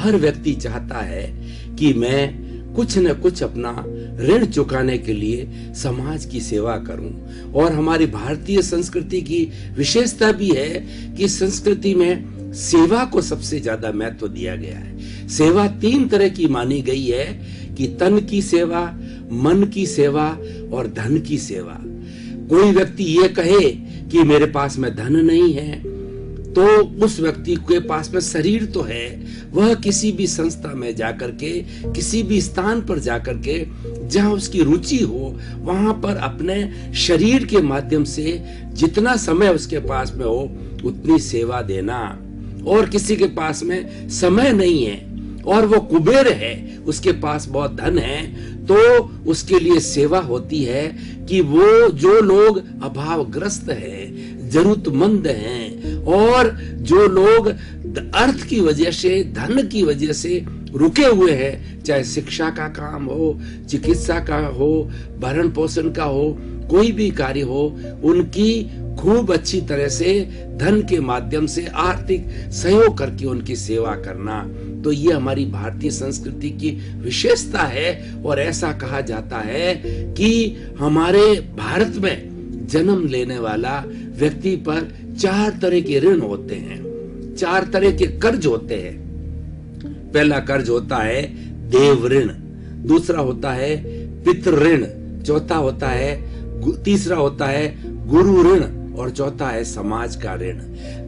हर व्यक्ति चाहता है कि मैं कुछ न कुछ अपना ऋण चुकाने के लिए समाज की सेवा करूं। और हमारी भारतीय संस्कृति की विशेषता भी है कि संस्कृति में सेवा को सबसे ज्यादा महत्व दिया गया है। सेवा 3 तरह की मानी गई है कि तन की सेवा, मन की सेवा और धन की सेवा। कोई व्यक्ति ये कहे कि मेरे पास में धन नहीं है, तो उस व्यक्ति के पास में शरीर तो है, वह किसी भी संस्था में जाकर के, किसी भी स्थान पर जाकर के जहां उसकी रुचि हो, वहां पर अपने शरीर के माध्यम से जितना समय उसके पास में हो उतनी सेवा देना। और किसी के पास में समय नहीं है और वो कुबेर है, उसके पास बहुत धन है, तो उसके लिए सेवा होती है कि वो जो लोग अभावग्रस्त हैं, जरूरतमंद हैं, और जो लोग अर्थ की वजह से, धन की वजह से रुके हुए हैं, चाहे शिक्षा का काम हो, चिकित्सा का हो, भरण पोषण का हो, कोई भी कार्य हो, उनकी खूब अच्छी तरह से धन के माध्यम से आर्थिक सहयोग करके उनकी सेवा करना। तो ये हमारी भारतीय संस्कृति की विशेषता है। और ऐसा कहा जाता है कि हमारे भारत में जन्म लेने वाला व्यक्ति पर 4 तरह के ऋण होते हैं, 4 तरह के कर्ज होते हैं। पहला कर्ज होता है देव ऋण, दूसरा होता है पितृ ऋण, चौथा होता है, तीसरा होता है गुरु ऋण, और चौथा है समाज का ऋण।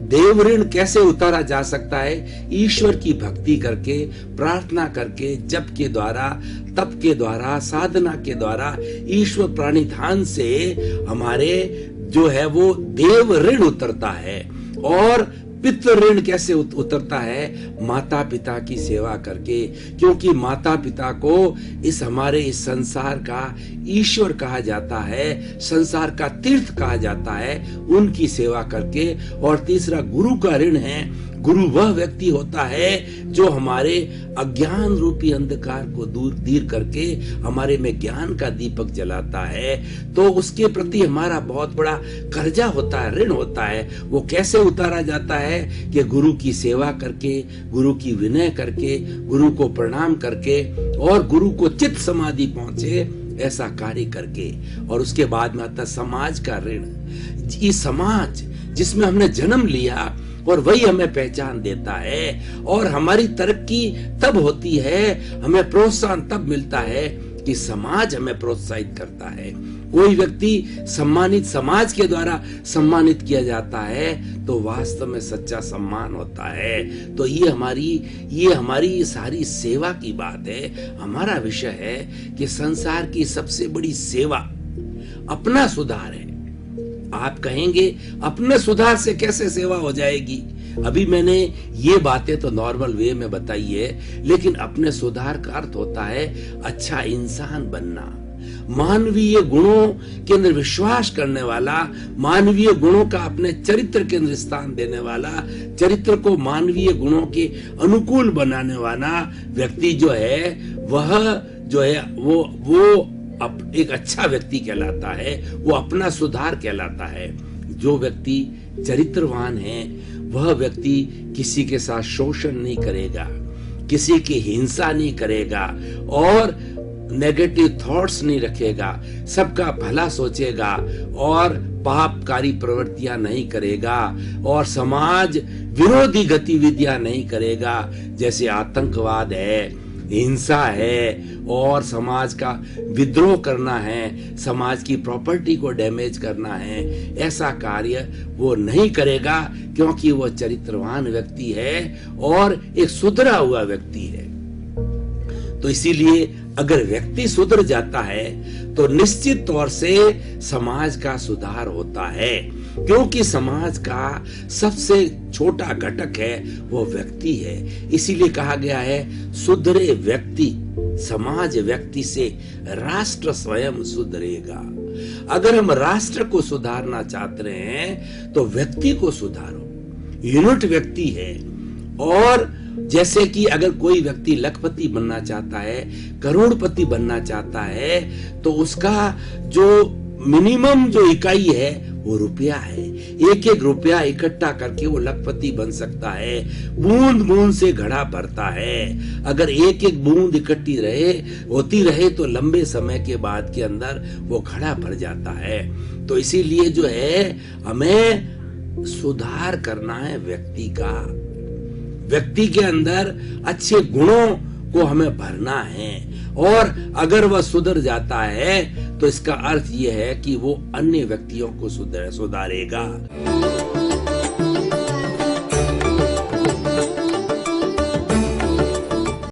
देव ऋण कैसे उतारा जा सकता है? ईश्वर की भक्ति करके, प्रार्थना करके, जप के द्वारा, तप के द्वारा, साधना के द्वारा, ईश्वर प्रणिधान से हमारे जो है वो देव ऋण उतरता है। और पितृ ऋण कैसे उतरता है? माता पिता की सेवा करके, क्योंकि माता पिता को इस हमारे इस संसार का ईश्वर कहा जाता है, संसार का तीर्थ कहा जाता है, उनकी सेवा करके। और तीसरा गुरु का ऋण है। गुरु वह व्यक्ति होता है जो हमारे अज्ञान रूपी अंधकार को दूर करके हमारे में ज्ञान का दीपक जलाता है। तो उसके प्रति हमारा बहुत बड़ा कर्जा होता है, ऋण होता है। वो कैसे उतारा जाता है? कि गुरु की सेवा करके, गुरु की विनय करके, गुरु को प्रणाम करके, और गुरु को चित्त समाधि पहुंचे ऐसा कार्य करके। और उसके बाद में आता समाज का ऋण। ये समाज जिसमें हमने जन्म लिया और वही हमें पहचान देता है, और हमारी तरक्की तब होती है, हमें प्रोत्साहन तब मिलता है कि समाज हमें प्रोत्साहित करता है। कोई व्यक्ति सम्मानित, समाज के द्वारा सम्मानित किया जाता है, तो वास्तव में सच्चा सम्मान होता है। तो ये हमारी सारी सेवा की बात है। हमारा विषय है कि संसार की सबसे बड़ी सेवा अपना सुधार है। आप कहेंगे अपने सुधार से कैसे सेवा हो जाएगी? अभी मैंने ये बातें तो नॉर्मल वे में बताई है, लेकिन अपने सुधार का अर्थ होता है अच्छा इंसान बनना, मानवीय गुणों के अंदर विश्वास करने वाला, मानवीय गुणों का अपने चरित्र के अंदर स्थान देने वाला, चरित्र को मानवीय गुणों के अनुकूल बनाने वाला व्यक्ति जो है, वह जो है वो एक अच्छा व्यक्ति कहलाता है, वो अपना सुधार कहलाता है। जो व्यक्ति चरित्रवान है वह व्यक्ति किसी के साथ शोषण नहीं करेगा, किसी की हिंसा नहीं करेगा, और नेगेटिव थॉट्स नहीं रखेगा, सबका भला सोचेगा, और पापकारी प्रवृत्तियां नहीं करेगा, और समाज विरोधी गतिविधियां नहीं करेगा, जैसे आतंकवाद है, हिंसा है, और समाज का विद्रोह करना है, समाज की प्रॉपर्टी को डैमेज करना है। ऐसा कार्य वो नहीं करेगा, क्योंकि वो चरित्रवान व्यक्ति है और एक सुधरा हुआ व्यक्ति है। तो इसीलिए अगर व्यक्ति सुधर जाता है तो निश्चित तौर से समाज का सुधार होता है, क्योंकि समाज का सबसे छोटा घटक है वो व्यक्ति है। इसीलिए कहा गया है सुधरे व्यक्ति समाज व्यक्ति से राष्ट्र स्वयं सुधरेगा। अगर हम राष्ट्र को सुधारना चाहते हैं तो व्यक्ति को सुधारो। यूनिट व्यक्ति है। और जैसे कि अगर कोई व्यक्ति लखपति बनना चाहता है, करोड़पति बनना चाहता है, तो उसका जो मिनिमम जो इकाई है वो रुपया है। एक एक रुपया इकट्ठा करके वो लखपति बन सकता है। बूंद बूंद से घड़ा भरता है। अगर एक एक बूंद इकट्ठी होती रहे तो लंबे समय के बाद के अंदर वो घड़ा भर जाता है। तो इसीलिए जो है हमें सुधार करना है व्यक्ति के अंदर अच्छे गुणों को हमें भरना है। और अगर वह सुधर जाता है तो इसका अर्थ यह है कि वो अन्य व्यक्तियों को सुधारेगा।